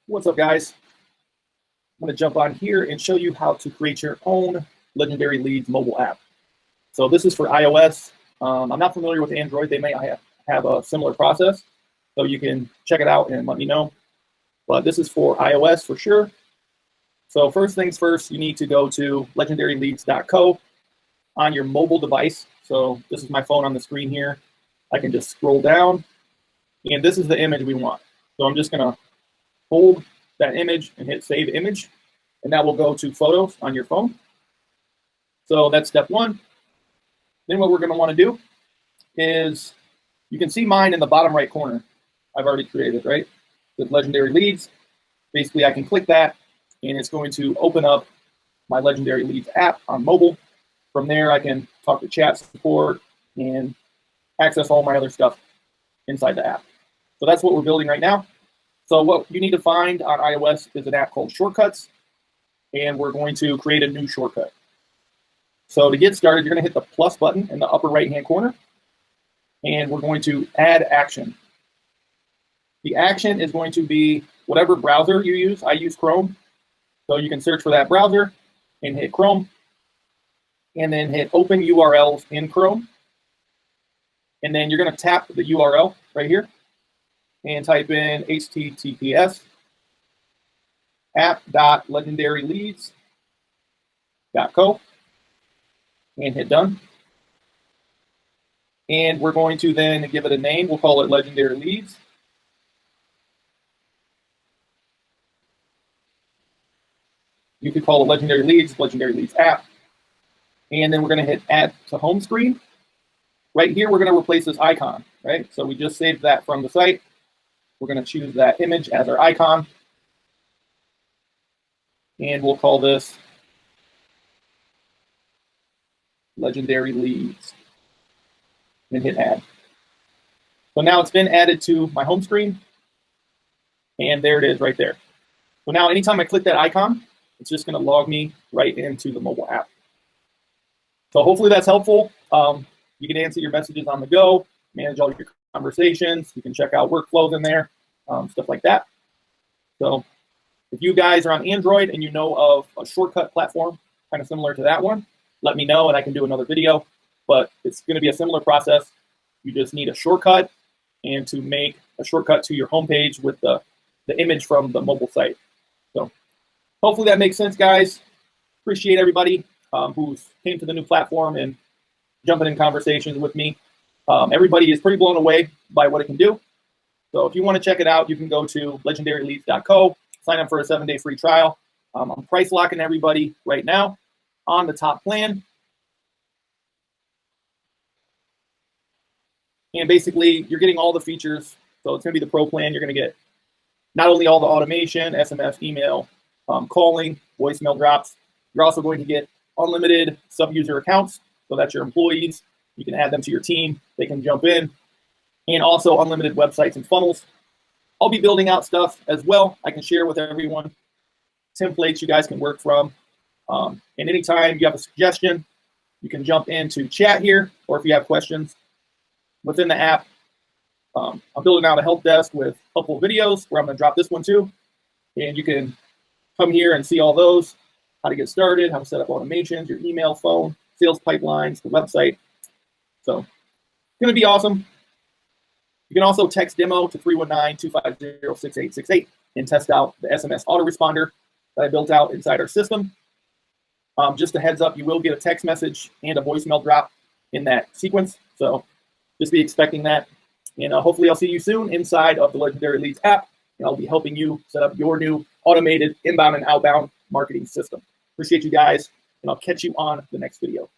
What's up, guys? I'm going to jump on here and show you how to create your own Legendary Leads mobile app. So this is for iOS. I'm not familiar with Android. They may have a similar process, so you can check it out and let me know. But this is for iOS for sure. So first things first, you need to go to legendaryleads.co on your mobile device. So this is my phone on the screen here. I can just scroll down, and this is the image we want. So I'm just going to hold that image and hit Save Image, and that will go to Photos on your phone. So that's step one. Then what we're going to want to do is, you can see mine in the bottom right corner. I've already created, right? With Legendary Leads. Basically, I can click that, and it's going to open up my Legendary Leads app on mobile. From there, I can talk to chat support and access all my other stuff inside the app. So that's what we're building right now. So what you need to find on iOS is an app called Shortcuts, and we're going to create a new shortcut. So to get started, you're going to hit the plus button in the upper right-hand corner, and we're going to add action. The action is going to be whatever browser you use. I use Chrome, so you can search for that browser and hit Chrome, and then hit Open URLs in Chrome, and then you're going to tap the URL right here and type in https app.legendaryleads.co and hit done. And we're going to then give it a name. We'll call it Legendary Leads. You could call it Legendary Leads, Legendary Leads app. And then we're going to hit Add to Home Screen. Right here, we're going to replace this icon, right? So we just saved that from the site. We're going to choose that image as our icon. And we'll call this Legendary Leads. And hit Add. So now it's been added to my home screen. And there it is right there. So now anytime I click that icon, it's just going to log me right into the mobile app. So hopefully that's helpful. You can answer your messages on the go, manage all your conversations. You can check out workflows in there, stuff like that. So if you guys are on Android and you know of a shortcut platform kind of similar to that one, let me know and I can do another video. But it's going to be a similar process. You just need a shortcut, and to make a shortcut to your homepage with the image from the mobile site. So hopefully that makes sense, guys. Appreciate everybody who's came to the new platform and jumping in conversations with me. Everybody is pretty blown away by what it can do. So if you want to check it out, you can go to legendaryleads.co, sign up for a 7-day free trial. I'm price locking everybody right now on the top plan. And basically, you're getting all the features. So it's going to be the pro plan. You're going to get not only all the automation, SMS, email, calling, voicemail drops. You're also going to get unlimited sub-user accounts. So that's your employees. You can add them to your team. They can jump in. And also unlimited websites and funnels. I'll be building out stuff as well. I can share with everyone templates you guys can work from. And anytime you have a suggestion, you can jump into chat here, or if you have questions within the app. I'm building out a help desk with a couple of videos where I'm going to drop this one too. And you can come here and see all those, how to get started, how to set up automations, your email, phone, sales pipelines, the website. So it's going to be awesome. You can also text demo to 319-250-6868 and test out the SMS autoresponder that I built out inside our system. Just a heads up, you will get a text message and a voicemail drop in that sequence. So just be expecting that. And hopefully I'll see you soon inside of the Legendary Leads app. And I'll be helping you set up your new automated inbound and outbound marketing system. Appreciate you guys, and I'll catch you on the next video.